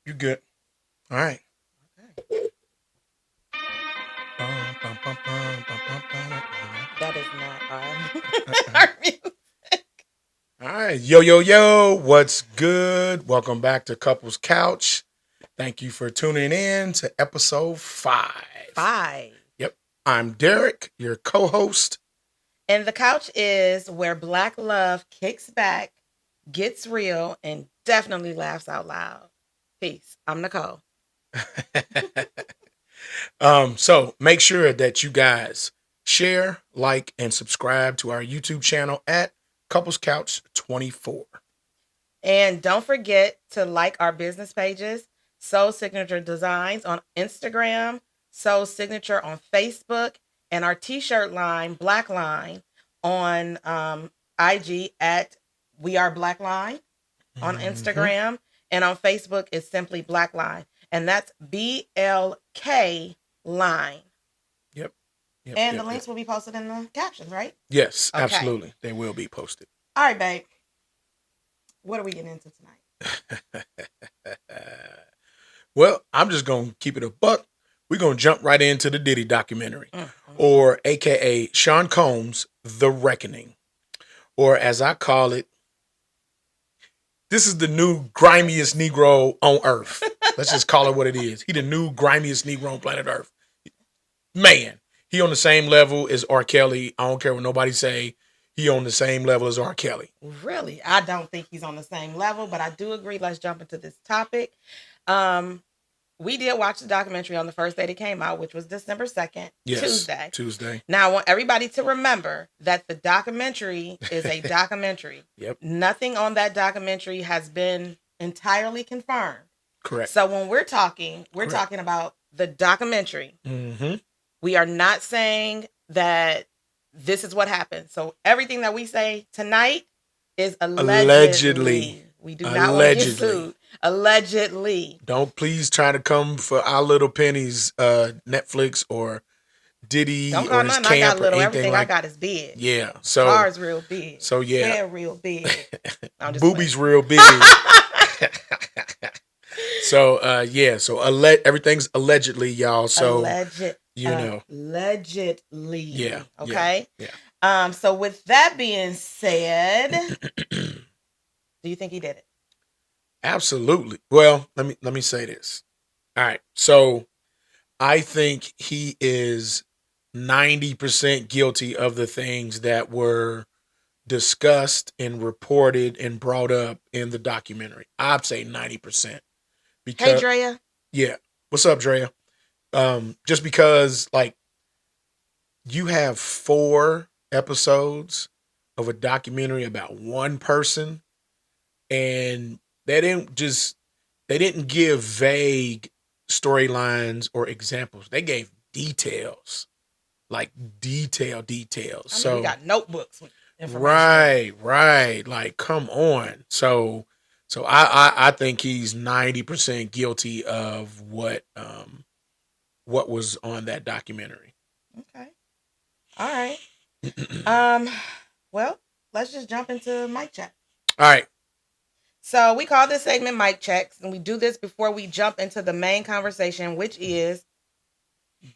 You good? All right. Okay. Bum, bum, bum, bum, bum, bum, bum, That is not our, bum. our music. All right. Yo, yo, yo. What's good? Welcome back to Couples Couch. Thank you for tuning in to episode 5. Five. Yep. I'm Derek, your co host. And the couch is where Black love kicks back, gets real, and definitely laughs out loud. Peace. I'm Nicole. So make sure that you guys share, like, and subscribe to our YouTube channel at Couples Couch 24. And don't forget to like our business pages, Soul Signature Designs on Instagram, Soul Signature on Facebook, and our t-shirt line, Black Line, on IG at We Are Black Line on Mm-hmm. Instagram. And on Facebook, it's simply Black Line. And that's BLK Line. Yep. Yep. And the Yep. Yep. links will be posted in the captions, right? Yes, Okay. absolutely. They will be posted. All right, babe. What are we getting into tonight? Well, I'm just going to keep it a buck. We're going to jump right into the Diddy documentary, Mm-hmm. or AKA Shawn Combs, The Reckoning. Or as I call it, this is the new grimiest Negro on earth. Let's just call it what it is. He the new grimiest Negro on planet Earth. Man, he on the same level as R. Kelly. I don't care what nobody say. He on the same level as R. Kelly. Really, I don't think he's on the same level, but I do agree. Let's jump into this topic. Um, we did watch the documentary on the first day that came out, which was December 2nd, Yes, Tuesday. Tuesday. Now, I want everybody to remember that the documentary is a documentary. Yep, Nothing on that documentary has been entirely confirmed. correct. So when we're talking Correct. about the documentary. Mm-hmm. We are not saying that this is what happened. So everything that we say tonight is Allegedly. allegedly. We do not want to get Allegedly. sued. Allegedly. Don't please try to come for our little pennies, Netflix or Don't Diddy or call his nothing I got camp or little. anything Everything I like. got is big. Yeah. Cars real big. So yeah, Hair real big. I'm just boobies playing. real big. So yeah, so everything's allegedly, y'all. So Alleged. you know, Allegedly. yeah, yeah, Okay. yeah. So with that being said, do you think he did it? Absolutely. Well, let me say this. All right. So I think he is 90% guilty of the things that were discussed and reported and brought up in the documentary. I'd say 90% Hey, because Drea. yeah. What's up, Drea? Just because like you have 4 episodes of a documentary about one person, and they didn't give vague storylines or examples. They gave details, like details. I mean, we So got notebooks with information in them. right, like come on. So I think he's 90% guilty of what was on that documentary. Okay. All right. Um, well, let's just jump into mic check. All right. So we call this segment mic checks, and we do this before we jump into the main conversation, which is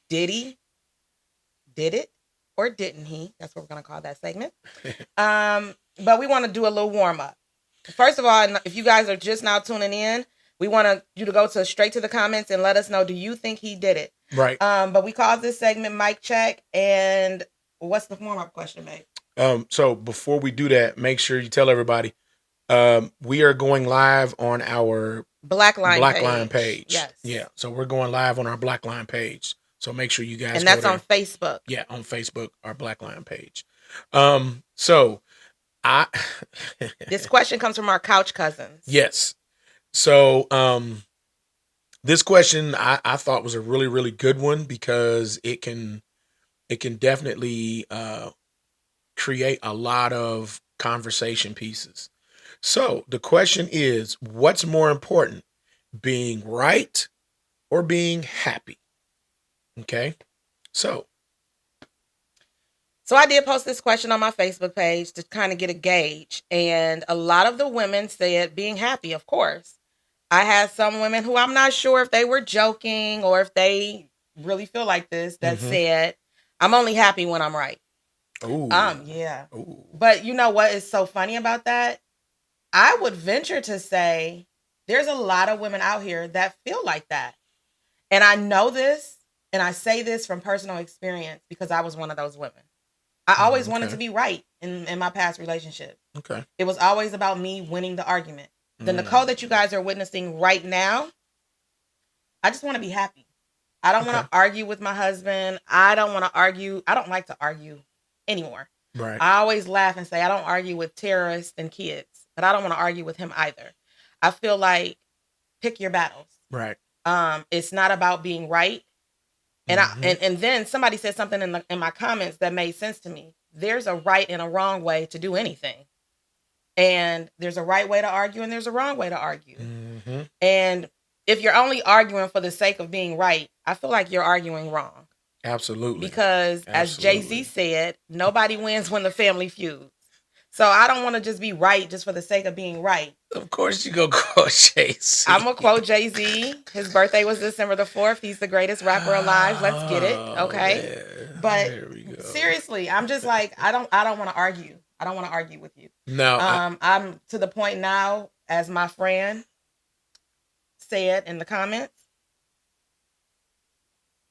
Diddy did it or didn't he? That's what we're gonna call that segment. But we want to do a little warm up. First of all, if you guys are just now tuning in, we want you to go straight to the comments and let us know, do you think he did it? Right. But we call this segment mic check, and what's the warm up question, babe? So before we do that, make sure you tell everybody we are going live on our Black Line page. Yes. Yeah. So we're going live on our Black Line page. So make sure you guys and go that's there. on Facebook. Yeah, on Facebook, our Black Line page. So I This question comes from our couch cousins. yes. So this question I thought was a really, really good one because it can definitely create a lot of conversation pieces. So the question is, what's more important, being right or being happy? Okay. So I did post this question on my Facebook page to kind of get a gauge. And a lot of the women said being happy, of course. I had some women who I'm not sure if they were joking or if they really feel like this that said, I'm only happy when I'm right. Oh. Yeah. Oh. But you know what is so funny about that? I would venture to say there's a lot of women out here that feel like that. And I know this, and I say this from personal experience because I was one of those women. I always wanted to Okay. be right in my past relationship. Okay. It was always about me winning the argument. The Nicole that you guys are witnessing right now, I just want to be happy. I don't want Okay. to argue with my husband. I don't want to argue. I don't like to argue anymore. Right. I always laugh and say I don't argue with terrorists and kids, but I don't want to argue with him either. I feel like pick your battles. Right. It's not about being right. And Mm-hmm. and then somebody said something in my comments that made sense to me. There's a right and a wrong way to do anything. And there's a right way to argue and there's a wrong way to argue. Mm-hmm. And if you're only arguing for the sake of being right, I feel like you're arguing wrong. Absolutely. Because as Jay-Z said, nobody wins when the family feuds. So I don't want to just be right just for the sake of being right. Of course you go quote Jay-Z. I'm going to quote Jay-Z. His birthday was December the 4th. He's the greatest rapper alive. Let's get it. Okay. Man. But there we go. Seriously, I'm just like, I don't want to argue. I don't want to argue with you. No. I'm to the point now, as my friend said in the comments,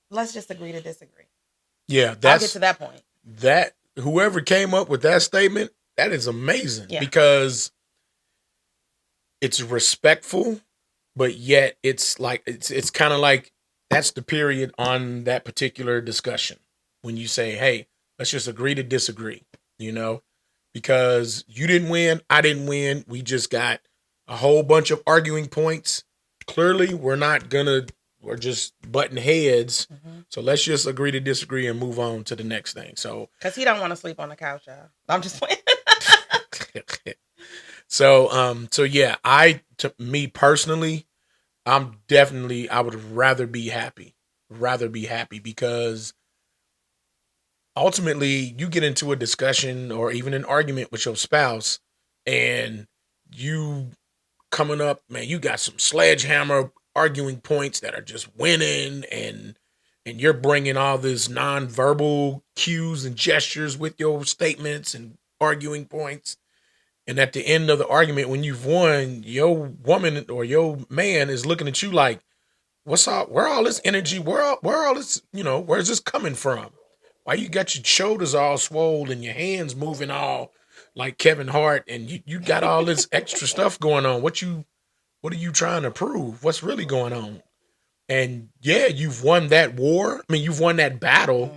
let's just agree to disagree. Yeah, I'll get to that point. That whoever came up with that statement, that is amazing because it's respectful, but yet it's like it's kind of like that's the period on that particular discussion when you say, "Hey, let's just agree to disagree," because you didn't win, I didn't win. We just got a whole bunch of arguing points. Clearly, we're just butting heads. So let's just agree to disagree and move on to the next thing. So because he don't want to sleep on the couch, y'all. I'm just playing. So yeah, to me personally, I would rather be happy, because ultimately you get into a discussion or even an argument with your spouse and you coming up, man, you got some sledgehammer arguing points that are just winning, and you're bringing all this nonverbal cues and gestures with your statements and arguing points. And at the end of the argument, when you've won, your woman or your man is looking at you like, "What's up? Where all this energy? Where all this? Where's this coming from? Why you got your shoulders all swollen and your hands moving all like Kevin Hart, and you got all this extra stuff going on? What are you trying to prove? What's really going on?" And yeah, you've won that war. I mean, you've won that battle,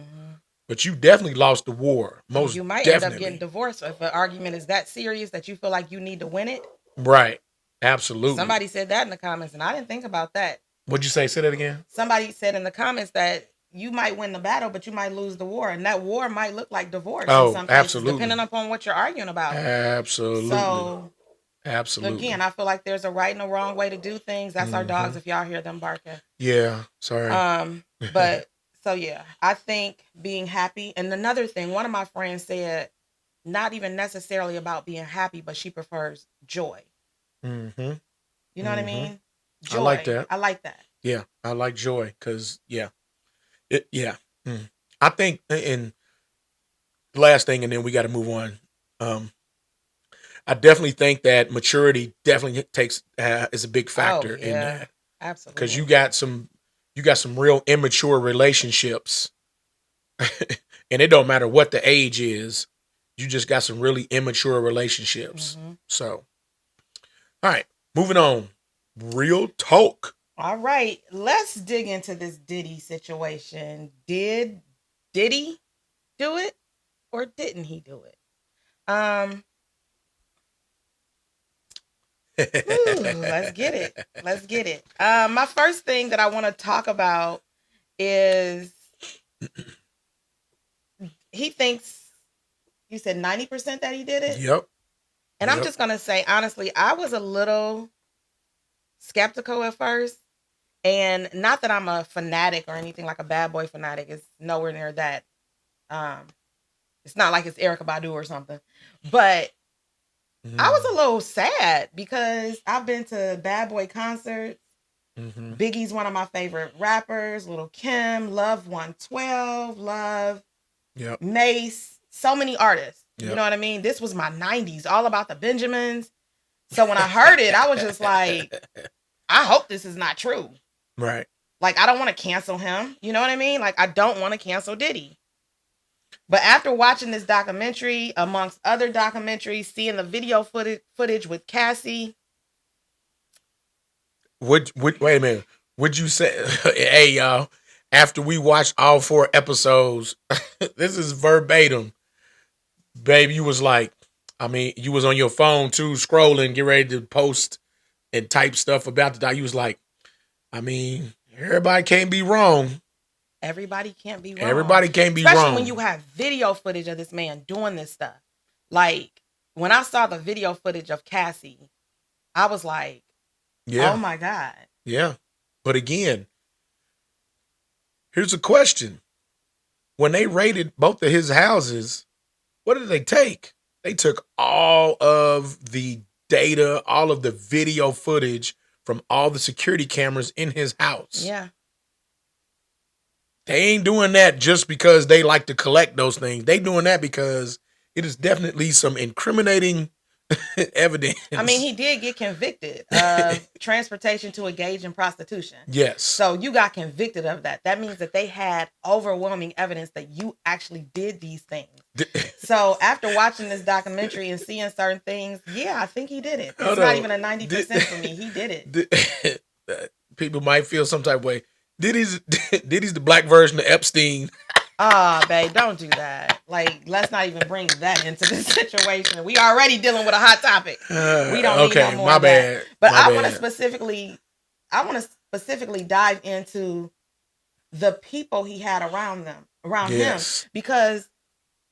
but you definitely lost the war. Most you might definitely. End up getting divorced if an argument is that serious that you feel like you need to win it. Right. Absolutely. Somebody said that in the comments, and I didn't think about that. What'd you say? Say that again. Somebody said in the comments that you might win the battle, but you might lose the war, and that war might look like divorce in some cases, absolutely. depending upon what you're arguing about. Absolutely. So, absolutely. Again, I feel like there's a right and a wrong way to do things. That's our dogs. If y'all hear them barking. Yeah. Sorry. But so yeah, I think being happy. And another thing, one of my friends said, not even necessarily about being happy, but she prefers joy. Mm-hmm. You know what I mean? Joy. I like that. I like that. Yeah, I like joy because I think, and last thing, and then we got to move on. I definitely think that maturity definitely is a big factor in that. Absolutely. Because you got some real immature relationships, and it don't matter what the age is. You just got some really immature relationships. So, all right, moving on. Real talk. All right, let's dig into this Diddy situation. Did Diddy do it or didn't he do it? Let's get it. Let's get it. My first thing that I want to talk about is he thinks, you said 90% that he did it? Yep. And I'm just going to say, honestly, I was a little skeptical at first. And not that I'm a fanatic or anything, like a bad boy fanatic. It's nowhere near that. It's not like it's Erykah Badu or something. But I was a little sad because I've been to Bad Boy concerts. Biggie's one of my favorite rappers. Little Kim, Love 112, Love, Mace, so many artists. You know what I mean? This was my 90s, all about the Benjamins. So when I heard it, I was just like, I hope this is not true. Right. Like, I don't want to cancel him. You know what I mean? Like, I don't want to cancel Diddy. But after watching this documentary, amongst other documentaries, seeing the video footage with Cassie. Wait a minute. Would you say, hey, y'all, after we watched all 4 episodes, this is verbatim, babe, you was like, I mean, you was on your phone too, scrolling, get ready to post and type stuff about the doc. You was like, I mean, everybody can't be wrong. Everybody can't be wrong. Everybody can't be Especially wrong. when you have video footage of this man doing this stuff. Like, when I saw the video footage of Cassie, I was like, oh my God. Yeah. But again, here's a question. When they raided both of his houses, what did they take? They took all of the data, all of the video footage from all the security cameras in his house. Yeah. They ain't doing that just because they like to collect those things. They doing that because it is definitely some incriminating evidence. I mean, he did get convicted of transportation to engage in prostitution. Yes. So you got convicted of that. That means that they had overwhelming evidence that you actually did these things. So after watching this documentary and seeing certain things, yeah, I think he did it. It's not even a 90% for me. He did it. People might feel some type of way. Diddy's the black version of Epstein. Babe, don't do that. Like, let's not even bring that into the situation. We already dealing with a hot topic. We don't need no more my of that. bad. But I want to specifically dive into the people he had around him, because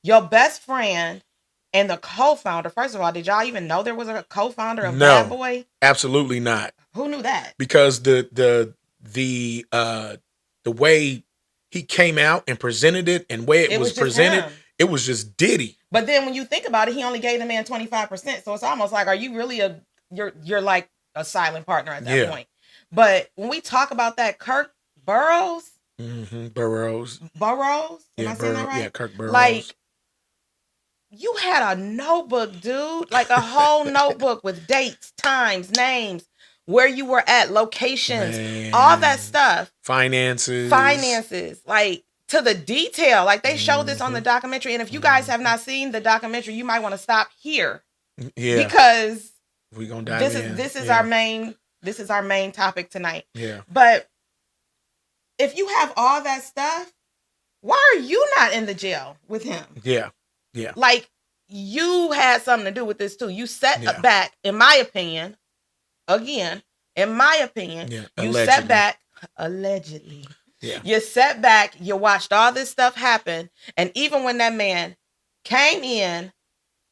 your best friend and the co-founder. First of all, did y'all even know there was a co-founder of Bad Boy? Absolutely not. Who knew that? Because the way he came out and presented it and way it was presented, it was just Diddy. But then when you think about it, he only gave the man 25%. So it's almost like, are you really you're like a silent partner at that point? But when we talk about that, Kirk Burroughs. Burroughs. Am I saying that right? Yeah, Kirk Burroughs. Like, you had a notebook, dude. Like a whole notebook with dates, times, names, where you were at, locations, all that stuff. Finances. Like, to the detail. Like, they showed this on the documentary. And if you guys have not seen the documentary, you might want to stop here. Yeah. Because we're gonna dive this is our main topic tonight. Yeah. But if you have all that stuff, why are you not in the jail with him? Yeah. Yeah. Like, you had something to do with this too. You set back, in my opinion. Again, in my opinion, you set back, allegedly. Yeah. You set back, you watched all this stuff happen, and even when that man came in,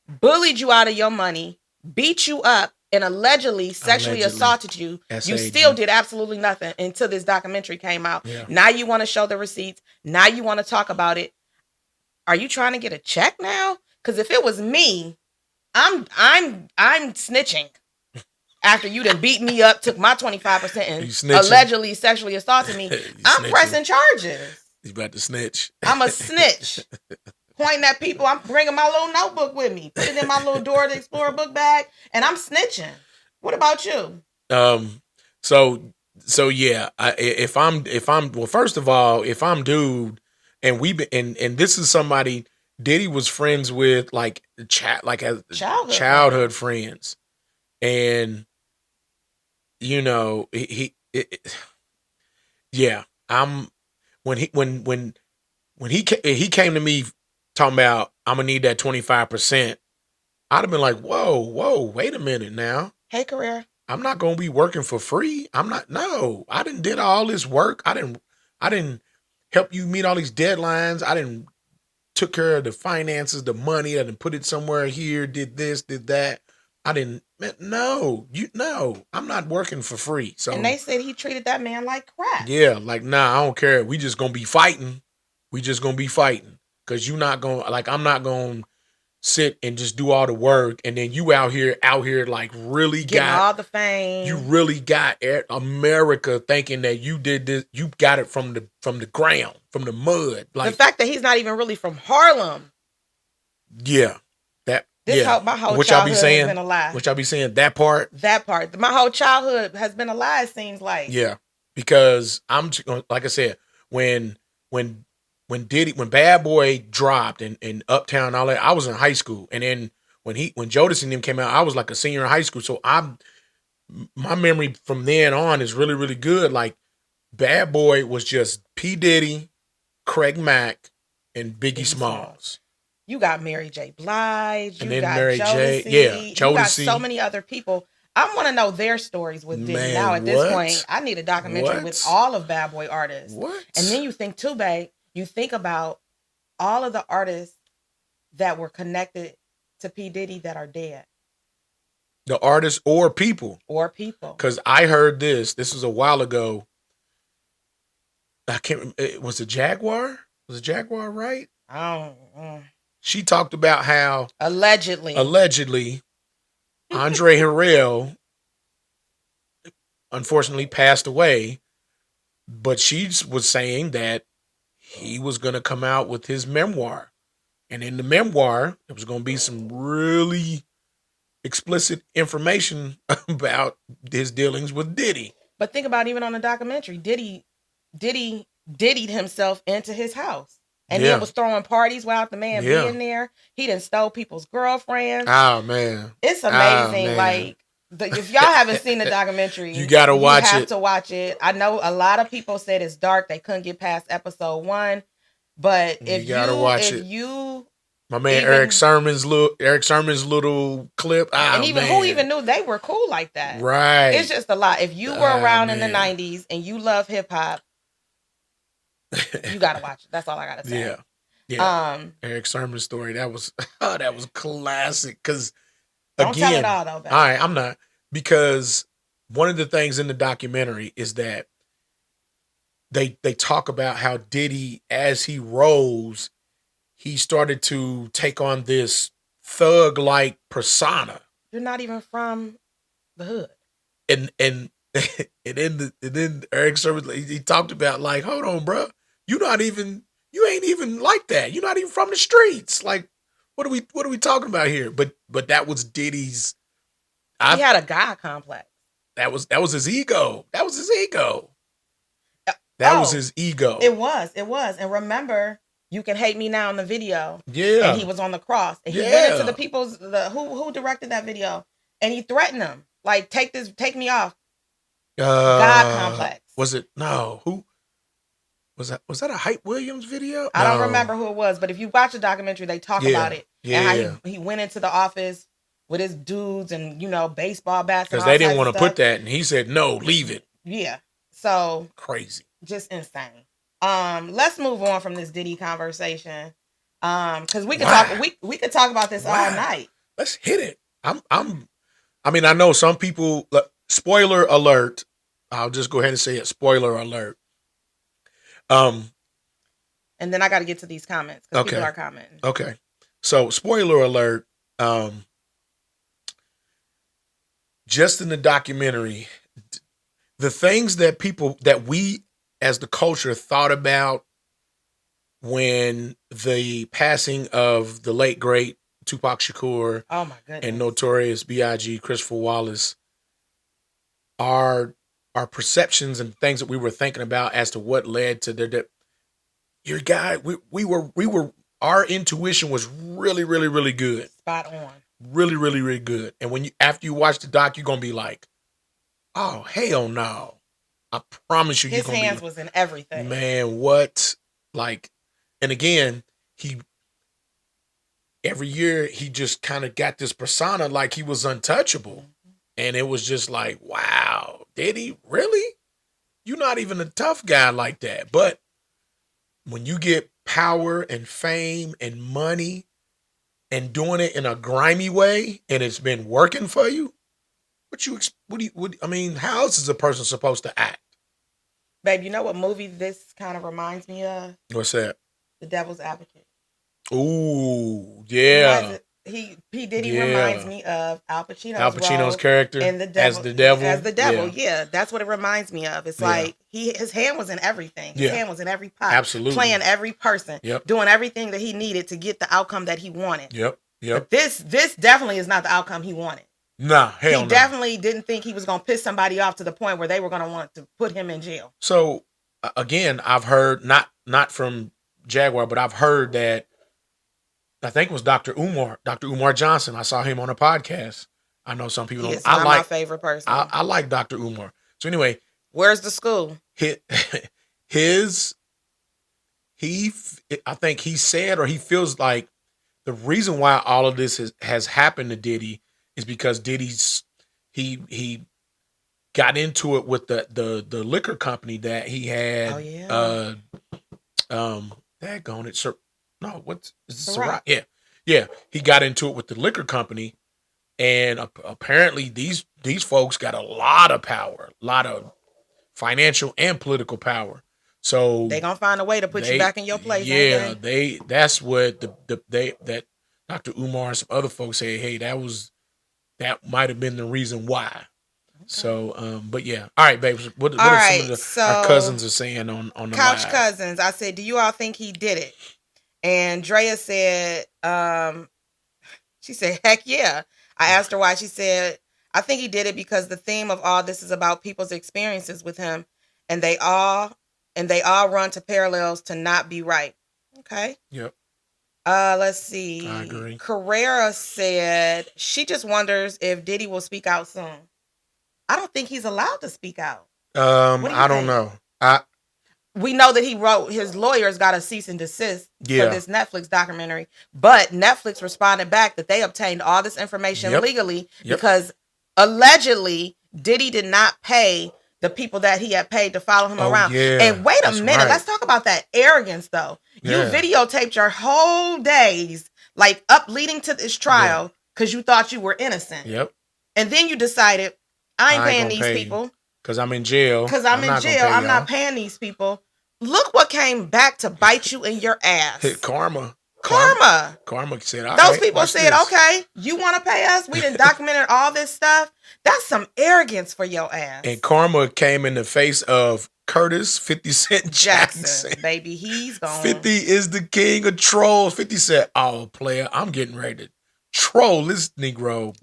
bullied you out of your money, beat you up, and allegedly sexually assaulted you, you still did absolutely nothing until this documentary came out. Yeah. Now you want to show the receipts. Now you want to talk about it. Are you trying to get a check now? Because if it was me, I'm snitching. After you done beat me up, took my 25% and allegedly sexually assaulted me, I'm pressing charges. You about to snitch. I'm a snitch. Pointing at people. I'm bringing my little notebook with me, put it in my little Dora the Explorer book bag, and I'm snitching. What about you? So yeah, well, first of all, if I'm dude, and and this is somebody Diddy was friends with, like as childhood friends, and when he came to me talking about I'm gonna need that 25%, I'd have been like, whoa, wait a minute now. Hey, career. I'm not gonna be working for free. No, I didn't did all this work. I didn't help you meet all these deadlines. I didn't took care of the finances, the money. I didn't put it somewhere here, did this, did that. I'm not working for free. So, and they said he treated that man like crap. Yeah, like, nah, I don't care. We just gonna be fighting. We just gonna be fighting. Cause you're not gonna, like, I'm not gonna sit and just do all the work, and then you out here like really Getting got all the fame. you really got America thinking that you did this. You got it from the ground, from the mud. Like the fact that he's not even really from Harlem. Yeah, that This yeah. my whole What y'all be childhood has saying? been a lie. What y'all be saying? That part. That part. My whole childhood has been a lie. It seems like. Yeah, because like I said, when when when Bad Boy dropped and Uptown and all that, I was in high school, and then when Jodeci and them came out, I was like a senior in high school. So my memory from then on is really really good. Like Bad Boy was just P Diddy, Craig Mack, and Biggie Smalls. You got Mary J. Blige. And You then got Mary Jodeci. J. Yeah, You got so many other people. I want to know their stories with Diddy. Man, now at this point, I need a documentary What? with all of Bad Boy artists. What? And then you think too, babe. You think about all of the artists that were connected to P. Diddy that are dead. The artists or people. Or people. Because I heard this. This was a while ago. I can't remember. Was it Jaguar? Was it Jaguar, right? I don't. She talked about how allegedly Andre Harrell unfortunately passed away, but she was saying that he was going to come out with his memoir. And in the memoir, there was going to be some really explicit information about his dealings with Diddy. But think about even on the documentary, Diddy Diddy'd himself into his house. And then was throwing parties without the man being there. He done stole people's girlfriends. Oh, man. It's amazing. Like, if y'all haven't seen the documentary, you got to watch it. You have to watch it. I know a lot of people said it's dark. They couldn't get past episode 1. But if you gotta watch it. My man Eric Sermon's little clip. And even who even knew they were cool like that? Right. It's just a lot. If you were around in the 90s and you love hip hop, you gotta watch it. That's all I gotta say. Yeah. Eric Sermon's story. That was classic. Because don't tell it all though. All right, I'm not, because one of the things in the documentary is that they talk about how Diddy, as he rose, he started to take on this thug-like persona. You're not even from the hood. And then Eric Sermon, he talked about, like, hold on, bro. You ain't even like that. You're not even from the streets. Like, what are we talking about here? But that was Diddy's. He had a God complex. That was his ego. That was his ego. That was his ego. It was. And remember, You Can Hate Me Now in the video. Yeah. And he was on the cross. And he went into the people's who directed that video, and he threatened them. Like, take me off. God complex. Was it? No. Who was that? Was that a Hype Williams video? I don't remember who it was, but if you watch the documentary, they talk about it. Yeah. And how he went into the office with his dudes and, baseball bats. Because they didn't want to put that, and he said, no, leave it. Yeah. So crazy. Just insane. Let's move on from this Diddy conversation. Because we could talk about this all night. Let's hit it. I know some people, spoiler alert. I'll just go ahead and say it. Spoiler alert. And then I got to get to these comments because people are commenting. Okay. So, spoiler alert. Just in the documentary, the things that we as the culture thought about when the passing of the late great Tupac Shakur, oh my goodness, and Notorious B.I.G. Christopher Wallace, our perceptions and things that we were thinking about as to what led to their death. Your guy, we were our intuition was really, really, really good. Spot on. Really, really, really good. And after you watch the doc, you're gonna be like, oh, hell no. I promise you, his hands was in everything. Man, what? Like, and again, every year he just kind of got this persona like he was untouchable. And it was just like, wow, did he really? You're not even a tough guy like that. But when you get power and fame and money and doing it in a grimy way, and it's been working for you, how else is a person supposed to act? Babe, you know what movie this kind of reminds me of? What's that? The Devil's Advocate. Ooh, yeah. P Diddy reminds Yeah. me of Al Al Pacino's Pacino's role character in as the devil. as the devil. Yeah. Yeah, that's what it reminds me of. It's Yeah. like his hand was in everything. His Yeah. hand was in every pot, Absolutely. playing every person, Yep. doing everything that he needed to get the outcome that he wanted. Yep. Yep. But this definitely is not the outcome he wanted. Nah, hell He no. definitely didn't think he was going to piss somebody off to the point where they were going to want to put him in jail. So again, I've heard not from Jaguar, but I've heard that I think it was Dr. Umar Johnson. I saw him on a podcast. I know some people He don't. is not my favorite person. I like Dr. Umar. So anyway, where's the school? His I think he said, or he feels like the reason why all of this has happened to Diddy is because Diddy's he got into it with the liquor company that he had. Oh yeah. Daggone it, sir. No, what's Ciroc. Yeah. He got into it with the liquor company, and apparently these folks got a lot of power, a lot of financial and political power. So they gonna find a way to put you back in your place. Yeah, that's what that Dr. Umar and some other folks say. Hey, that might have been the reason why. Okay. So, but yeah, all right, babes. What are some of our cousins are saying on the couch live? cousins? I said, do you all think he did it? And Drea said, she said, heck yeah. I asked her why. She said, I think he did it because the theme of all this is about people's experiences with him, and they all run to parallels to not be right. Okay. Yep. Let's see. I agree. Carrera said she just wonders if Diddy will speak out soon. I don't think he's allowed to speak out. I don't know. We know that he wrote, his lawyers got a cease and desist for this Netflix documentary, but Netflix responded back that they obtained all this information legally because allegedly Diddy did not pay the people that he had paid to follow him around. Yeah, and wait a minute, let's talk about that arrogance though. Yeah. You videotaped your whole days, like up leading to this trial because you thought you were innocent. Yep. And then you decided, I ain't paying these people. Because I'm in jail. I'm not paying these people. Look what came back to bite you in your ass. Karma. Karma said, all those people said, okay, you want to pay us? We done documented all this stuff. That's some arrogance for your ass. And karma came in the face of Curtis 50 Cent Jackson. Baby, he's gone. 50 is the king of trolls. 50 said, oh, player, I'm getting ready to troll this Negro.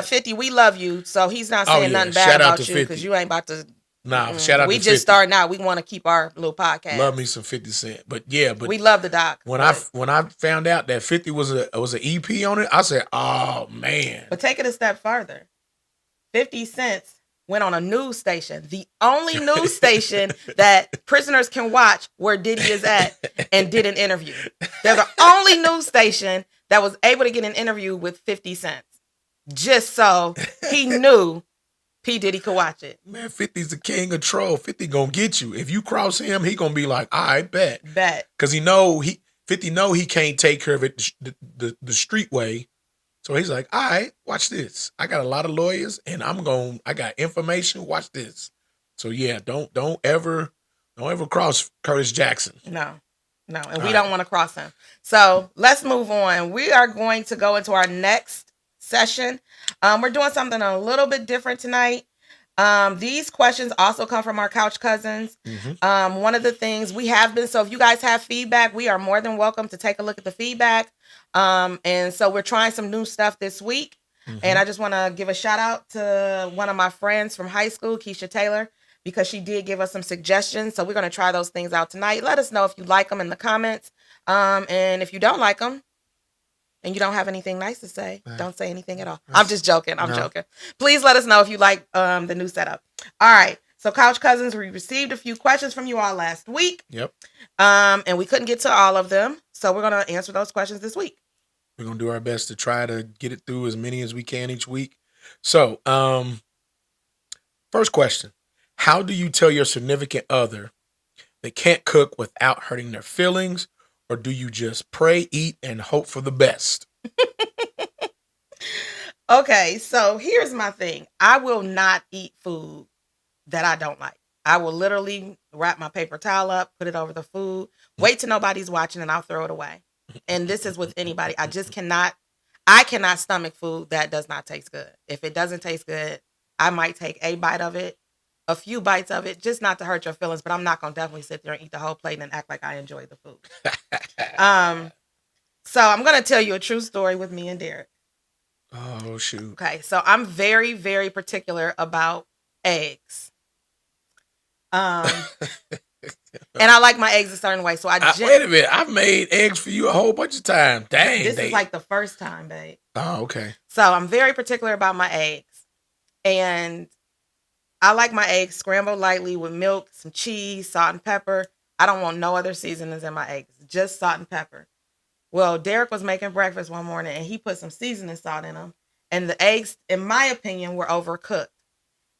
50, we love you. So he's not saying nothing bad about you because you ain't about to. Nah, shout out to 50. We just starting out. We want to keep our little podcast. Love me some 50 Cent. But we love the doc. When I found out that 50 was an EP on it, I said, oh man. But take it a step further. 50 Cent went on a news station, the only news station that prisoners can watch where Diddy is at, and did an interview. They're the only news station that was able to get an interview with 50 Cent. Just so he knew P. Diddy could watch it. Man, 50's the king of troll. 50 gonna get you. If you cross him, he gonna be like, I bet. Because 50 know he can't take care of it the street way. So he's like, all right, watch this. I got a lot of lawyers and I got information. Watch this. So yeah, don't ever cross Curtis Jackson. No. And we don't want to cross him. So let's move on. We are going to go into our next session. We're doing something a little bit different tonight. These questions also come from our couch cousins. Mm-hmm. One of the things we have been, so if you guys have feedback, we are more than welcome to take a look at the feedback. And so we're trying some new stuff this week. Mm-hmm. And I just want to give a shout out to one of my friends from high school, Keisha Taylor, because she did give us some suggestions. So we're going to try those things out tonight. Let us know if you like them in the comments. And if you don't like them, and you don't have anything nice to say, don't say anything at all. I'm just joking. I'm joking. Please let us know if you like the new setup. All right. So Couch Cousins, we received a few questions from you all last week. Yep. And we couldn't get to all of them. So we're going to answer those questions this week. We're going to do our best to try to get it through as many as we can each week. So, first question. How do you tell your significant other they can't cook without hurting their feelings? Or do you just pray, eat, and hope for the best? Okay, so here's my thing. I will not eat food that I don't like. I will literally wrap my paper towel up, put it over the food, wait till nobody's watching, and I'll throw it away. And this is with anybody. I just cannot. I cannot stomach food that does not taste good. If it doesn't taste good, I might take a bite of it, a few bites of it, just not to hurt your feelings. But I'm not gonna definitely sit there and eat the whole plate and act like I enjoy the food. Um, so I'm gonna tell you a true story with me and Derek. Oh shoot. Okay, so I'm very, very particular about eggs. Um, and I like my eggs a certain way. So Wait a minute. I've made eggs for you a whole bunch of times. Dang. This is like the first time, babe. Oh, okay. So I'm very particular about my eggs. And I like my eggs scrambled lightly with milk, some cheese, salt, and pepper. I don't want no other seasonings in my eggs, just salt and pepper. Well, Derek was making breakfast one morning and he put some seasoning salt in them. And the eggs, in my opinion, were overcooked.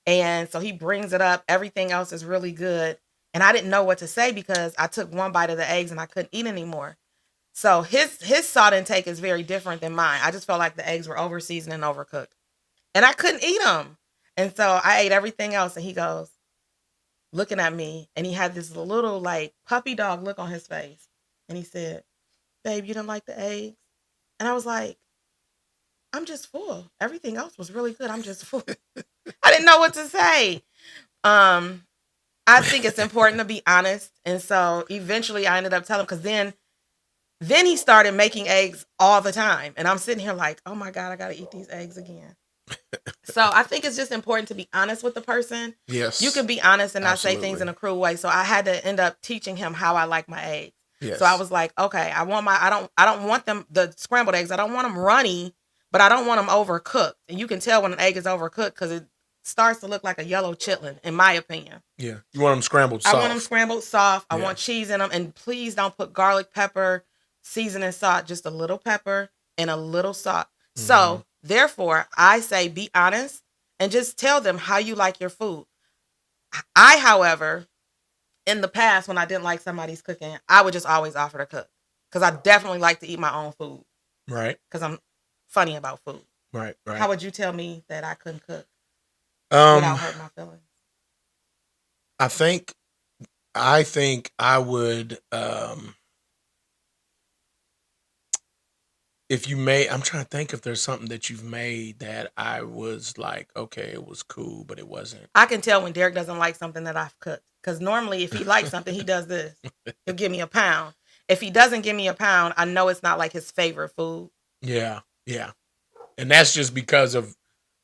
And so he brings it up. Everything else is really good. And I didn't know what to say because I took one bite of the eggs and I couldn't eat anymore. So his salt intake is very different than mine. I just felt like the eggs were over seasoned and overcooked. And I couldn't eat them. And so I ate everything else. And he goes, looking at me. And he had this little like puppy dog look on his face. And he said, babe, you didn't like the eggs? And I was like, I'm just full. Everything else was really good. I'm just full. I didn't know what to say. I think it's important to be honest. And so eventually I ended up telling him, because then he started making eggs all the time. And I'm sitting here like, oh my God, I got to eat these eggs again. So I think it's just important to be honest with the person. Yes. You can be honest and not Absolutely. say things in a cruel way. So I had to end up teaching him how I like my eggs. Yes. So I was like, okay, I don't want them, the scrambled eggs. I don't want them runny, but I don't want them overcooked. And you can tell when an egg is overcooked because it starts to look like a yellow chitlin, in my opinion. Yeah. You want them scrambled soft. I want them scrambled soft. I want cheese in them. And please don't put garlic, pepper, seasoning salt, just a little pepper and a little salt. Mm-hmm. So therefore, I say be honest and just tell them how you like your food. I, however, in the past, when I didn't like somebody's cooking, I would just always offer to cook. Because I definitely like to eat my own food. Right. Because I'm funny about food. Right. How would you tell me that I couldn't cook without hurting my feelings? I think I would, if you made, I'm trying to think if there's something that you've made that I was like, okay, it was cool, but it wasn't. I can tell when Derek doesn't like something that I've cooked. Because normally if he likes something, he does this. He'll give me a pound. If he doesn't give me a pound, I know it's not like his favorite food. Yeah. Yeah. And that's just because of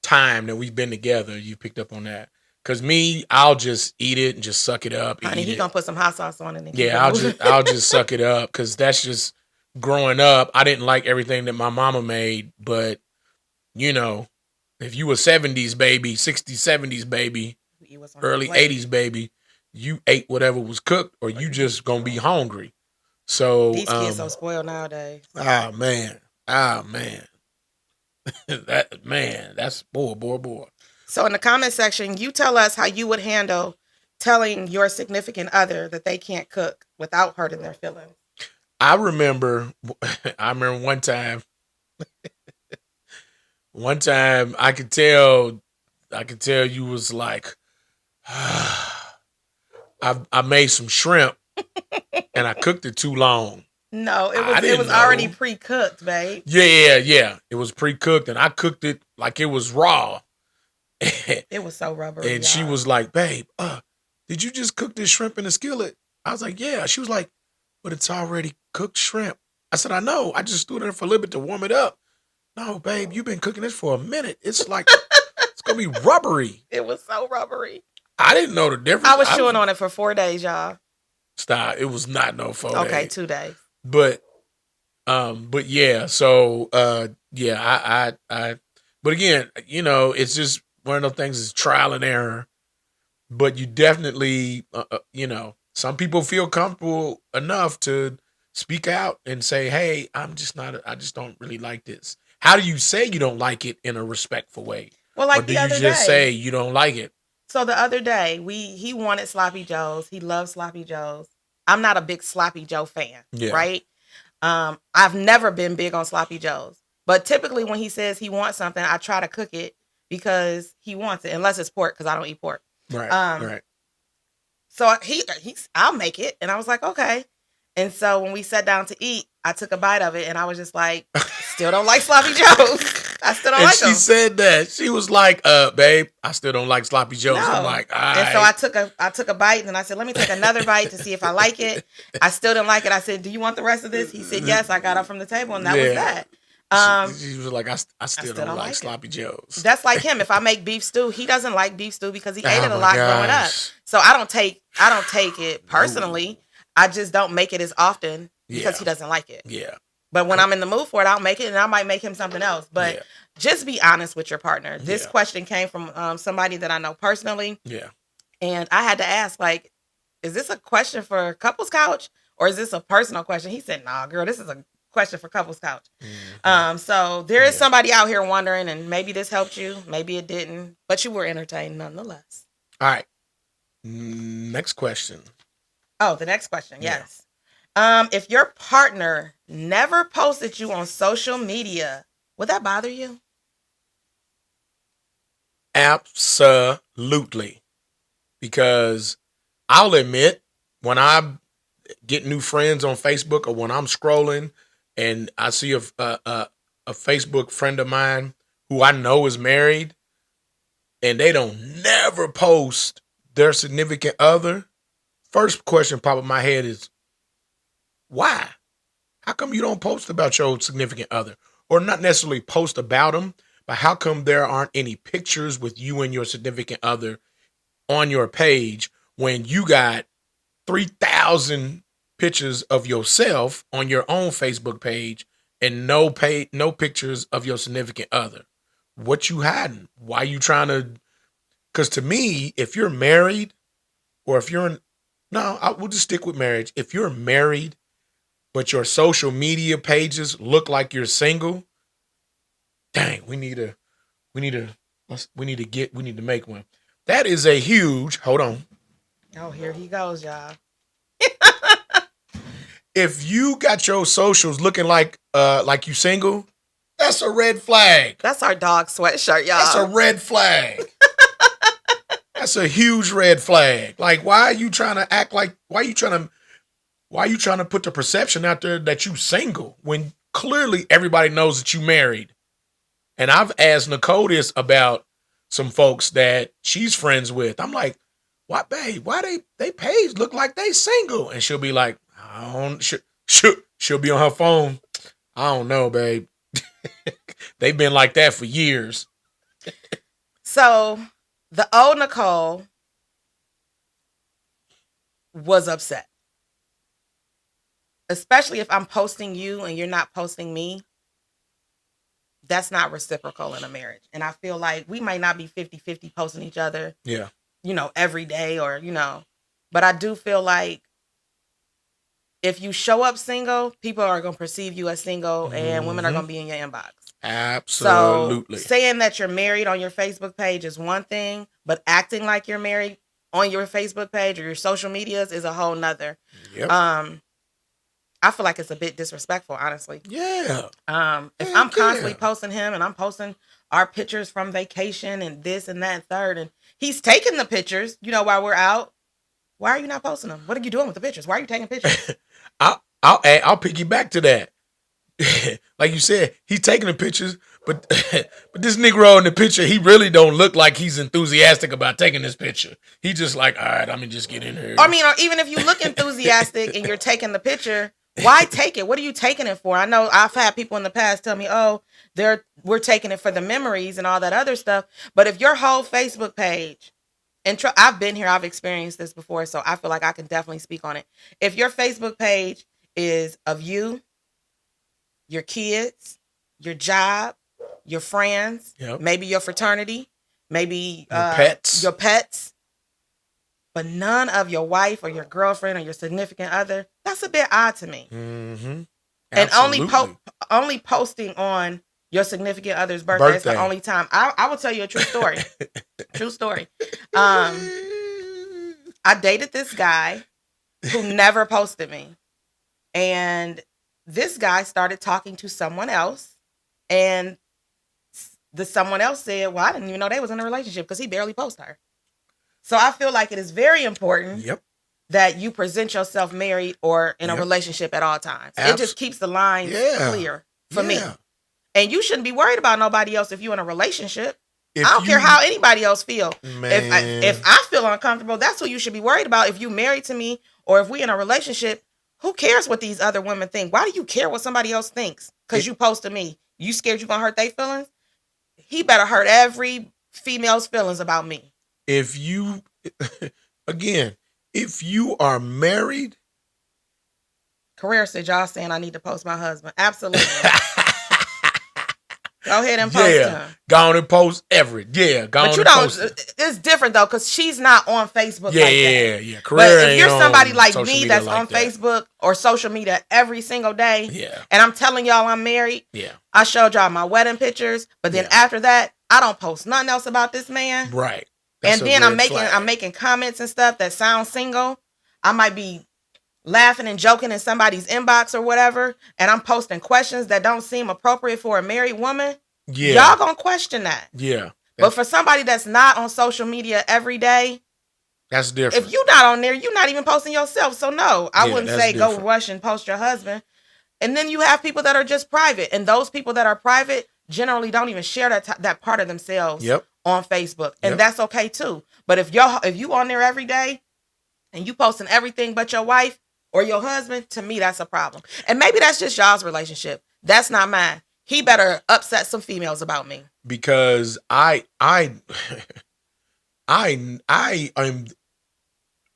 time that we've been together. You picked up on that. Because me, I'll just eat it and just suck it up. Honey, he gonna put some hot sauce on it. And yeah, I'll just suck it up because that's just growing up. I didn't like everything that my mama made, but you know, if you were 70s baby, 60s, 70s baby, early 80s baby, you ate whatever was cooked, or you just gonna be hungry. So these kids so spoiled nowadays. Ah man, that's boy. So in the comment section, you tell us how you would handle telling your significant other that they can't cook without hurting their feelings. I remember one time, I could tell you was like, I made some shrimp and I cooked it too long. No, it was already pre-cooked, babe. Yeah. It was pre-cooked and I cooked it like it was raw. It was so rubbery. And she was like, babe, did you just cook this shrimp in a skillet? I was like, yeah. She was like, but it's already cooked shrimp. I said, I know. I just threw it in for a little bit to warm it up. No, babe, you've been cooking this for a minute. It's like, it's going to be rubbery. It was so rubbery. I didn't know the difference. I was chewing on it for 4 days, y'all. Stop. It was not no 4 days. Okay, 2 days. But yeah. So, yeah, but again, you know, it's just one of those things is trial and error. But you definitely, you know, some people feel comfortable enough to speak out and say, hey, I just don't really like this. How do you say you don't like it in a respectful way? Well, like or do you just say you don't like it? So the other day, he wanted Sloppy Joes. He loves Sloppy Joes. I'm not a big Sloppy Joe fan, right? I've never been big on Sloppy Joes. But typically when he says he wants something, I try to cook it because he wants it, unless it's pork, because I don't eat pork. Right, right. So I'll make it. And I was like, okay. And so when we sat down to eat, I took a bite of it and I was just like, still don't like sloppy joes. I still don't And like she them. said that. She was like, babe, I still don't like sloppy joes. I'm No. like, all And so right. I took a bite and I said, let me take another bite to see if I like it. I still didn't like it. I said, do you want the rest of this? He said, yes. I got up from the table and that was Yeah. that. She was like, I still don't like sloppy joes. That's like him. If I make beef stew, he doesn't like beef stew because he ate it a my lot growing up. gosh. So I don't take it personally. I just don't make it as often because he doesn't like it. Yeah. But when I'm in the mood for it, I'll make it, and I might make him something else. But Yeah. just be honest with your partner. This Yeah. question came from somebody that I know personally. Yeah. And I had to ask, like, is this a question for Couples Couch or is this a personal question? He said, nah, girl, this is a question for Couples Couch. Mm-hmm. So there is somebody out here wondering, and maybe this helped you, maybe it didn't, but you were entertained nonetheless. All right. Next question. Oh, the next question. Yeah. Yes. If your partner never posted you on social media, would that bother you? Absolutely. Because I'll admit, when I get new friends on Facebook or when I'm scrolling and I see a Facebook friend of mine who I know is married and they don't never post their significant other, first question pop in my head is, why? How come you don't post about your significant other? Or not necessarily post about them, but how come there aren't any pictures with you and your significant other on your page when you got 3,000 pictures of yourself on your own Facebook page and no pictures of your significant other? What you hiding? Why you trying to? Because to me, if you're married or if you're we'll just stick with marriage. If you're married, but your social media pages look like you're single, dang, we need to make one. That is a huge, hold on. Oh, here he goes, y'all. If you got your socials looking like you single, that's a red flag. That's our dog sweatshirt, y'all. That's a red flag. That's a huge red flag. Like, why are you trying to act like, why are you trying to put the perception out there that you single when clearly everybody knows that you married? And I've asked Nicole this about some folks that she's friends with. I'm like, why, babe? Why they page look like they single? And she'll be like, I don't. She'll be on her phone. I don't know, babe. They've been like that for years. So the old Nicole was upset, especially if I'm posting you and you're not posting me. That's not reciprocal in a marriage. And I feel like we might not be 50-50 posting each other, Yeah. Every day or, but I do feel like if you show up single, people are going to perceive you as single and women are going to be in your inbox. Absolutely. So saying that you're married on your Facebook page is one thing, but acting like you're married on your Facebook page or your social medias is a whole nother. Yep. I feel like it's a bit disrespectful, honestly. Yeah. If I'm constantly posting him and I'm posting our pictures from vacation and this and that and third, and he's taking the pictures, while we're out, why are you not posting them? What are you doing with the pictures? Why are you taking pictures? I'll piggyback to that. Like you said, he's taking the pictures, but this Negro in the picture, he really don't look like he's enthusiastic about taking this picture. He just like, all right, I'm gonna just get in here. I mean, or even if you look enthusiastic and you're taking the picture, why take it? What are you taking it for? I know I've had people in the past tell me, oh, we're taking it for the memories and all that other stuff. But if your whole Facebook page, and I've been here, I've experienced this before, so I feel like I can definitely speak on it. If your Facebook page is of you, your kids, your job, your friends, maybe your fraternity, maybe your pets, but none of your wife or your girlfriend or your significant other, that's a bit odd to me. Mm-hmm. And only posting on your significant other's birthday is the only time. I will tell you a true story. True story. I dated this guy who never posted me. And this guy started talking to someone else. And the someone else said, well, I didn't even know they was in a relationship because he barely posted her. So I feel like it is very important that you present yourself married or in a relationship at all times. It just keeps the lines clear for me. And you shouldn't be worried about nobody else if you're in a relationship. I If don't care you, how anybody else feel. man, If I feel uncomfortable, that's what you should be worried about. If you married to me or if we in a relationship, who cares what these other women think? Why do you care what somebody else thinks? Because you posted me. You scared you gonna hurt their feelings? He better hurt every female's feelings about me. if you, again, if you are married, Career said y'all saying I need to post my husband. Absolutely. Go ahead and post yeah, him. go on and post Everett. Yeah, go But on you and don't. post it. It's different though, because she's not on Facebook Yeah, like that. yeah. But Career if ain't you're somebody on like social me media that's like on that. Facebook or social media every single day, Yeah, and I'm telling y'all I'm married, yeah, I showed y'all my wedding pictures, but then Yeah. after that, I don't post nothing else about this man. right. That's And a then red flag. I'm making comments and stuff that sound single. I might be laughing and joking in somebody's inbox or whatever, and I'm posting questions that don't seem appropriate for a married woman. Yeah, Y'all gonna question that. yeah. But for somebody that's not on social media every day, That's different. if you're not on there, you're not even posting yourself. So no, I Yeah, wouldn't that's say go different. rush and post your husband. And then you have people that are just private, and those people that are private generally don't even share that part of themselves Yep. on Facebook, and Yep. that's okay too. But if you on there every day and you posting everything but your wife or your husband, to me that's a problem. And maybe that's just y'all's relationship. That's not mine. He better upset some females about me. Because I am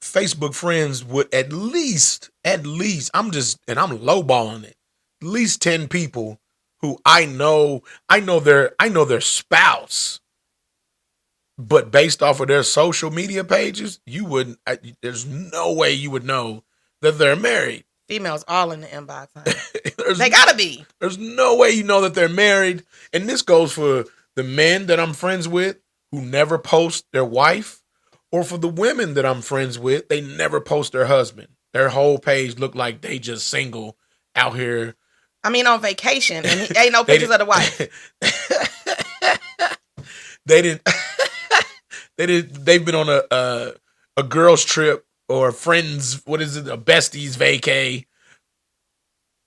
Facebook friends with at least I'm lowballing it. At least 10 people who I know their spouse. But based off of their social media pages, you wouldn't there's no way you would know that they're married. Females all in the inbox, honey. They They gotta be. There's no way you know that they're married. And this goes for the men that I'm friends with who never post their wife, or for the women that I'm friends with, they never post their husband. Their whole page look like they just single out here. I mean, on vacation, and ain't no pictures of the wife. They didn't. They've been on a girls trip or a friends. What is it? A besties vacay.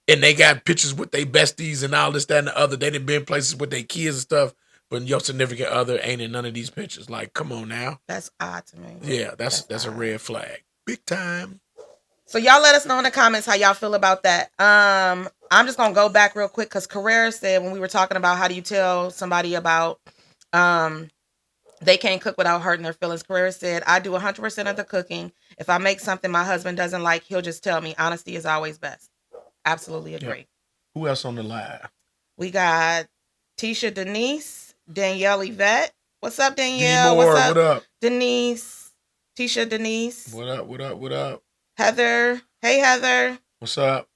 And they got pictures with their besties and all this, that, and the other. They done been places with their kids and stuff, but your significant other ain't in none of these pictures. Like, come on now. That's odd to me. Yeah, that's a red flag. Big time. So y'all let us know in the comments how y'all feel about that. I'm just gonna go back real quick because Carrera said when we were talking about how do you tell somebody about they can't cook without hurting their feelings. Carrera said, I do 100% of the cooking. If I make something my husband doesn't like, he'll just tell me. Honesty is always best. Absolutely agree. Yep. Who else on the line? We got Tisha Denise, Danielle Yvette. What's up, D Danielle? Moore, What's up? what up? Denise. Tisha Denise. What up? What up? What up? Heather. Hey, Heather. What's up?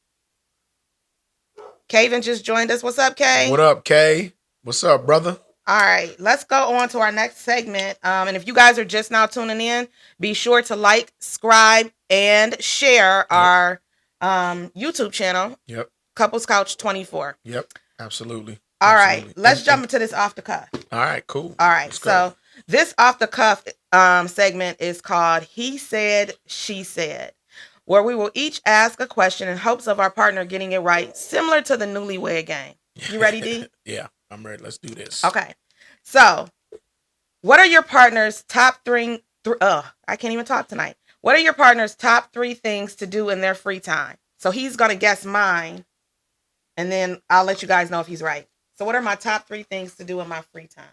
Kaven just joined us. What's up, Kay? What up, Kay? What's up, brother? All right, let's go on to our next segment. And if you guys are just now tuning in, be sure to like, subscribe, and share our YouTube channel. Yep. Couples Couch 24. Yep. Absolutely. All Absolutely. right, let's jump into this off the cuff. All right, cool. All right, so this off the cuff segment is called He Said, She Said, where we will each ask a question in hopes of our partner getting it right, similar to the newlywed game. You ready, D? Yeah, I'm ready. Let's do this. Okay. So, what are your partner's top three? I can't even talk tonight. What are your partner's top 3 things to do in their free time? So he's gonna guess mine, and then I'll let you guys know if he's right. So, what are my top 3 things to do in my free time?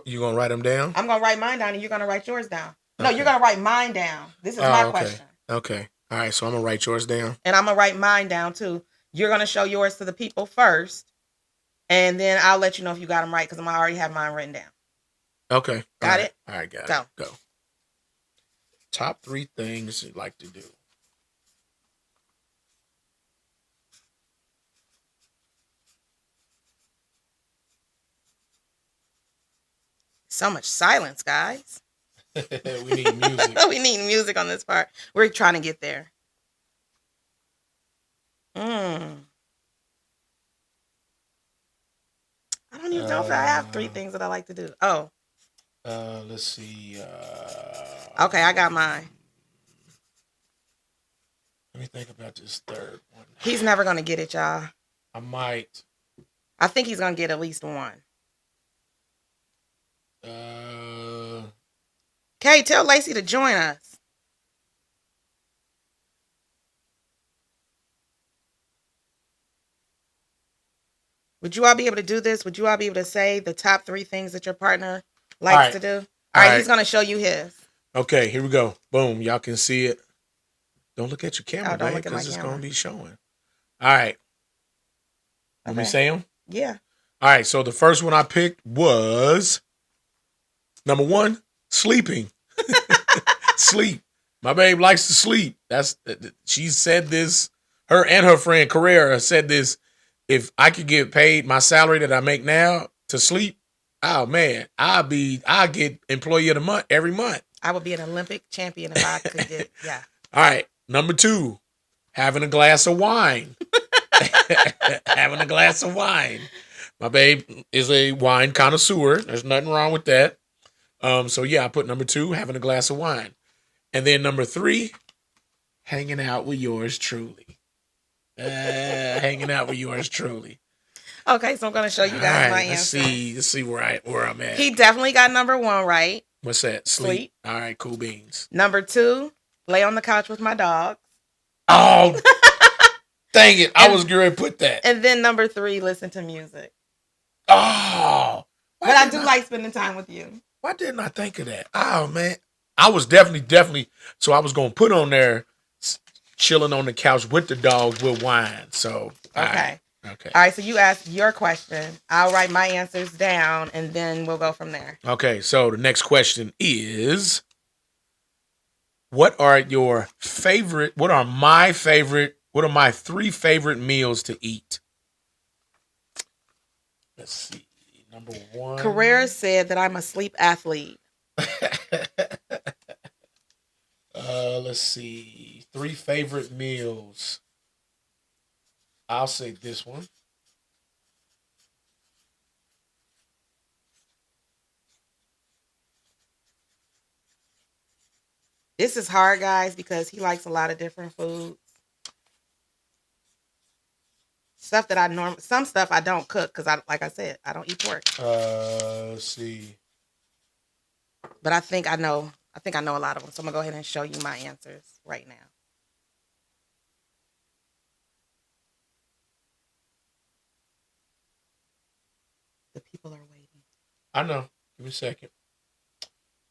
You gonna write them down? I'm gonna write mine down, and you're gonna write yours down. Okay. No, you're gonna write mine down. This is my question. Okay. All right. So I'm gonna write yours down, and I'm gonna write mine down too. You're gonna show yours to the people first, and then I'll let you know if you got them right because I already have mine written down. Okay. Got it? All right, got Go. it. Go. Top 3 things you'd like to do. So much silence, guys. We need music. We need music on this part. We're trying to get there. I don't even know if I have 3 things that I like to do. Oh. Let's see. Okay, I got mine. Let me think about this third one. He's never gonna get it, y'all. I might. I think he's gonna get at least one. Okay, tell Lacey to join us. Would you all be able to do this? Would you all be able to say the top 3 things that your partner likes to do? All right, he's going to show you his. Okay, here we go. Boom. Y'all can see it. Don't look at your camera, don't babe, look at my because it's camera. going to be showing. All right. Let me say them? Yeah. All right, so the first one I picked was number 1, sleeping. Sleep. My babe likes to sleep. She said this. Her and her friend Carrera said this. If I could get paid my salary that I make now to sleep, oh man, I get employee of the month every month. I would be an Olympic champion if I could get, yeah. All right, number 2, having a glass of wine. Having a glass of wine. My babe is a wine connoisseur. There's nothing wrong with that. So yeah, I put number 2, having a glass of wine. And then number 3, hanging out with yours truly. Hanging out with yours truly. Okay, so I'm going to show you guys my answer. Let's see where I'm at. He definitely got number 1 right. What's that? Sleep. All right, cool beans. Number 2, lay on the couch with my dogs. Oh, dang it. I was going to put that. And then number 3, listen to music. Oh. But I do like spending time with you. Why didn't I think of that? Oh, man. I was definitely. So I was going to put on there chilling on the couch with the dogs with wine. So, okay. Okay. All right. So you asked your question. I'll write my answers down and then we'll go from there. Okay. So the next question is, what are my 3 favorite meals to eat? Let's see. Number 1. Carrera said that I'm a sleep athlete. Let's see. 3 favorite meals. I'll say this one. This is hard, guys, because he likes a lot of different foods. Stuff that some stuff I don't cook because like I said, I don't eat pork. Let's see. But I think I know a lot of them. So I'm gonna go ahead and show you my answers right now. The people are waiting. I know. Give me a second.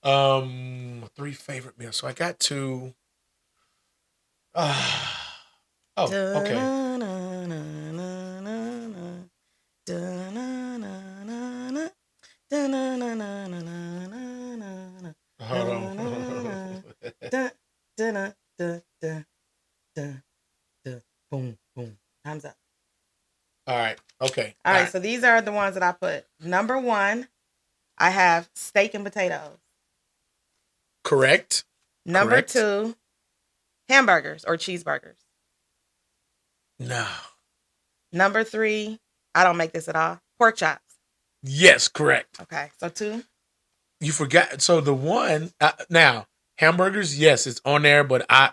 3 favorite meals. So I got 2. Okay. Hold on. Boom, boom. Time's up. All right. Okay. All right. So these are the ones that I put. Number 1, I have steak and potatoes. Correct. Number 2, hamburgers or cheeseburgers. No. Number 3, I don't make this at all. Pork chops. Yes, correct. Okay. So 2. You forgot. So the one now hamburgers. Yes, it's on there, but I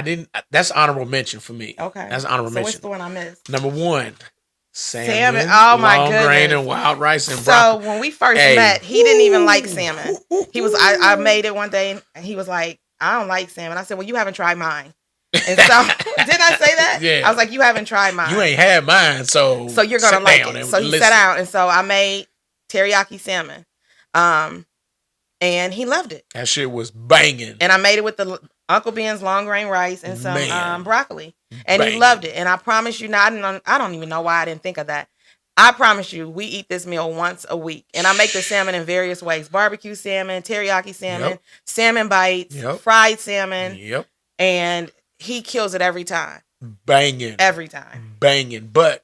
didn't. That's honorable mention for me. Okay. That's honorable mention. What's the one I missed? Number 1, salmon. Oh my goodness. Long grain and wild rice and broccoli. So when we first met, he didn't even like salmon. He was. I made it one day and he was like, "I don't like salmon." I said, "Well, you haven't tried mine." And so didn't I say that? Yeah. I was like, "You haven't tried mine. You ain't had mine, so you're gonna like it." So he sat down, and so I made teriyaki salmon, and he loved it. That shit was banging. And I made it with the Uncle Ben's long grain rice and some broccoli, and he loved it. And I promise you, now I don't even know why I didn't think of that. I promise you, we eat this meal once a week, and I make the salmon in various ways: barbecue salmon, teriyaki salmon, salmon bites, fried salmon, and he kills it every time. Banging. Every time. Banging. But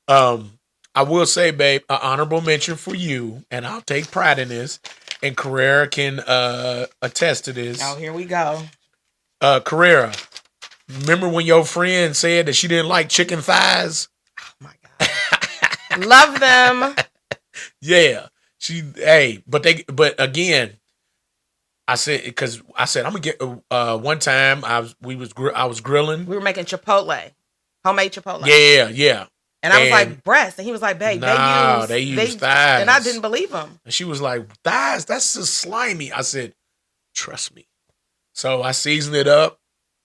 I will say, babe, an honorable mention for you, and I'll take pride in this, and Carrera can attest to this. Oh, here we go. Carrera, remember when your friend said that she didn't like chicken thighs? Oh, my God. Love them. Yeah. But again, I said I'm gonna get one time I was grilling. We were making Chipotle, homemade Chipotle. Yeah. And I was And like, breast. And he was like, babe, no, they use and I didn't thighs. believe him. And she was like, thighs, that's just slimy. I said, trust me. So I seasoned it up.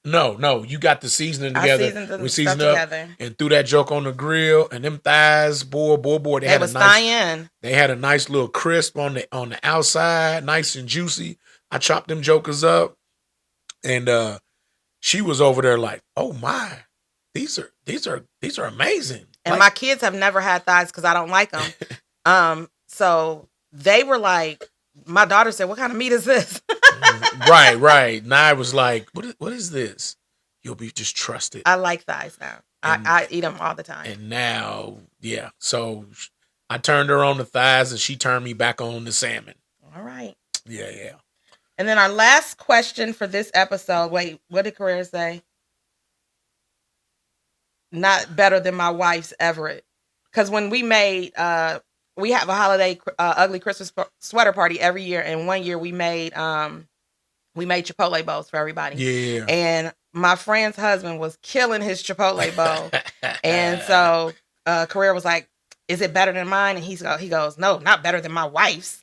No, you got the seasoning I together. seasoned We the stuff seasoned it up together. and threw that joke on the grill. And them thighs, boy. They was thigh-in. They had a nice little crisp on the outside, nice and juicy. I chopped them jokers up, and she was over there like, "Oh my, these are amazing." And Like, my kids have never had thighs because I don't like them. So they were like, my daughter said, "What kind of meat is this?" right. And I was like, what is this? You'll be just trusted. I like thighs now. I eat them all the time. And now, yeah. So I turned her on the thighs, and she turned me back on the salmon. All right. Yeah. And then our last question for this episode. Wait, what did Carrera say? Not better than my wife's Everett. Because when we made, we have a holiday ugly Christmas sweater party every year, and one year we made Chipotle bowls for everybody. Yeah. And my friend's husband was killing his Chipotle bowl, and so Carrera was like, "Is it better than mine?" And he goes, "No, not better than my wife's."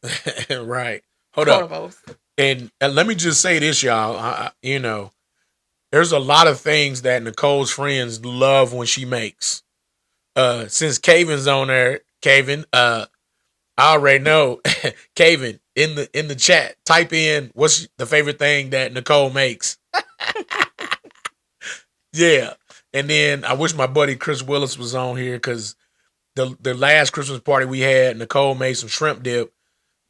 Right. Hold up. And let me just say this, y'all. There's a lot of things that Nicole's friends love when she makes. Since Caven's on there, Caven, I already know. Caven, in the chat, type in what's the favorite thing that Nicole makes. Yeah. And then I wish my buddy Chris Willis was on here, because the last Christmas party we had, Nicole made some shrimp dip.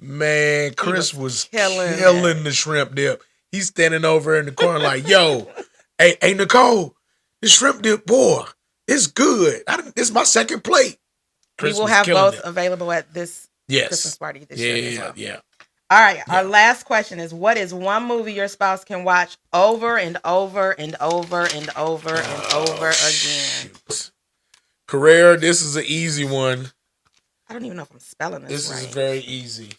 Man, Chris was killing the shrimp dip. He's standing over in the corner like, "Yo, hey Nicole, this shrimp dip, boy, it's good. This is my second plate." Chris we will have both available at this Christmas party this year as well. Yeah. All right, our last question is, what is one movie your spouse can watch over and over and over and over and over again? Shoot. Carrera, this is an easy one. I don't even know if I'm spelling this right. This is very easy.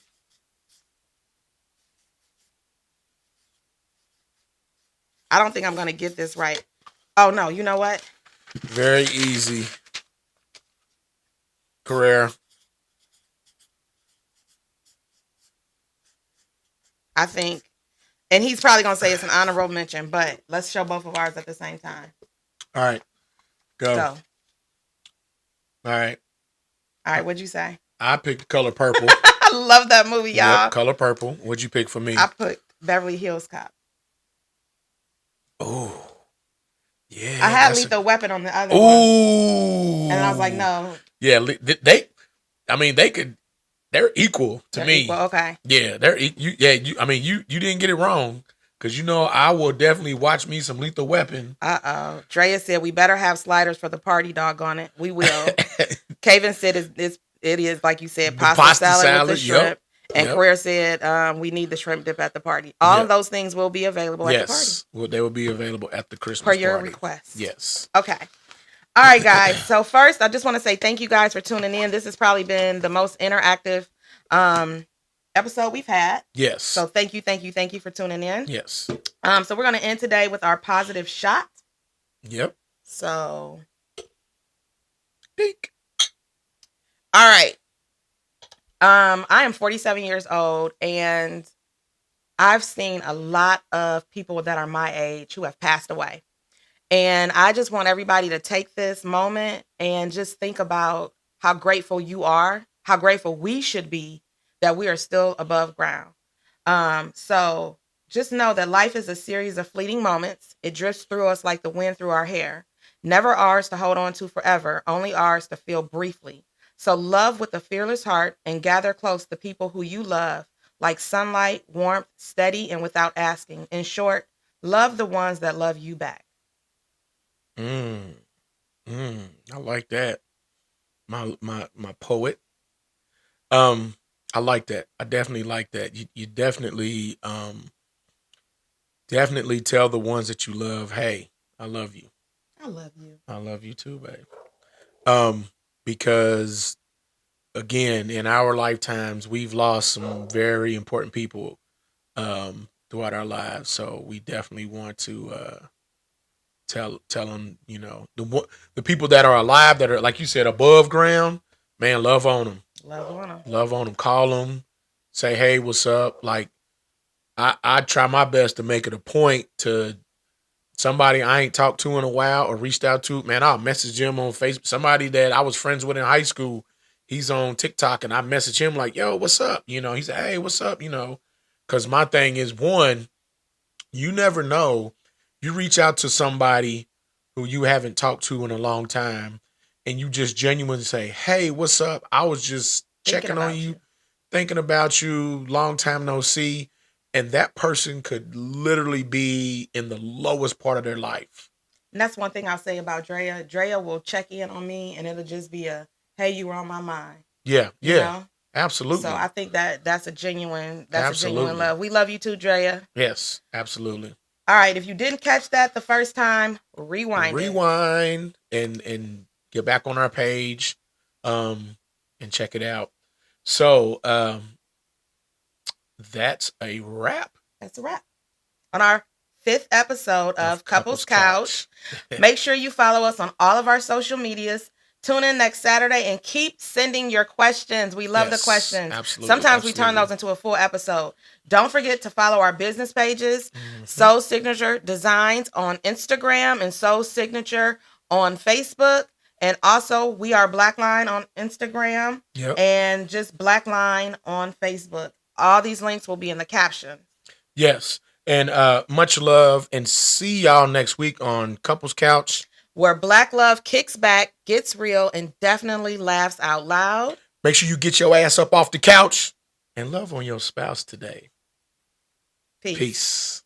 I don't think I'm going to get this right. Oh, no, you know what? Very easy. Carrera. I think, and he's probably going to say it's an honorable mention, but let's show both of ours at the same time. All right. Go. All right. What'd you say? I picked Color Purple. I love that movie, y'all. Yep, Color Purple. What'd you pick for me? I put Beverly Hills Cop. Oh. Yeah. I had Lethal Weapon on the other one. And I was like, no. Yeah, they're equal to me. Equal, okay. Yeah, you didn't get it wrong, because I will definitely watch me some Lethal Weapon. Drea said we better have sliders for the party, doggone it. We will. Caven said it is like you said, pasta salad with the shrimp. Yep. And Carrera said we need the shrimp dip at the party. All of those things will be available at the party. Yes, well, they will be available at the Christmas party. Per your request. Yes. Okay. All right, guys. So first, I just want to say thank you guys for tuning in. This has probably been the most interactive episode we've had. Yes. So thank you for tuning in. Yes. So we're going to end today with our positive shot. Yep. So. Peek. All right. I am 47 years old, and I've seen a lot of people that are my age who have passed away. And I just want everybody to take this moment and just think about how grateful you are, how grateful we should be that we are still above ground. So just know that life is a series of fleeting moments. It drifts through us like the wind through our hair. Never ours to hold on to forever, only ours to feel briefly. So love with a fearless heart and gather close the people who you love, like sunlight, warmth, steady, and without asking. In short, love the ones that love you back. I like that. My poet. I like that. I definitely like that. You definitely tell the ones that you love, hey, I love you. I love you. I love you too, babe. Because again, in our lifetimes, we've lost some very important people throughout our lives. So we definitely want to tell them, the people that are alive that are like you said above ground, man, love on them, Love on them. love on them, call them, say hey, what's up. Like I try my best to make it a point to somebody I ain't talked to in a while or reached out to, man, I'll message him on Facebook. Somebody that I was friends with in high school, he's on TikTok, and I message him like, yo, what's up? He said, hey, what's up? Because my thing is, one, you never know. You reach out to somebody who you haven't talked to in a long time, and you just genuinely say, hey, what's up? I was just Thinking checking on about you, you. thinking about you, long time no see. And that person could literally be in the lowest part of their life. And that's one thing I'll say about Drea. Drea will check in on me and it'll just be a, hey, you were on my mind. Yeah, You yeah, know? So absolutely. I think that's a genuine Absolutely. love. We love you too, Drea. Yes, absolutely. All right. If you didn't catch that the first time, rewind it. Rewind and get back on our page um and check it out. So that's a wrap That's a wrap. On our fifth episode of of Couples Couples Couch. Couch. Make sure you follow us on all of our social medias. Tune in next Saturday and keep sending your questions. We love the Yes, questions. absolutely, Sometimes we turn absolutely. those into a full episode. Don't forget to follow our business pages, Mhm. Soul Signature Designs on Instagram and Soul Signature on Facebook. And also, we are Blackline on Instagram Yep. and just Blackline on Facebook. All these links will be in the caption. Yes. And much love and see y'all next week on Couples Couch. Where Black love kicks back, gets real, and definitely laughs out loud. Make sure you get your ass up off the couch and love on your spouse today. Peace. Peace.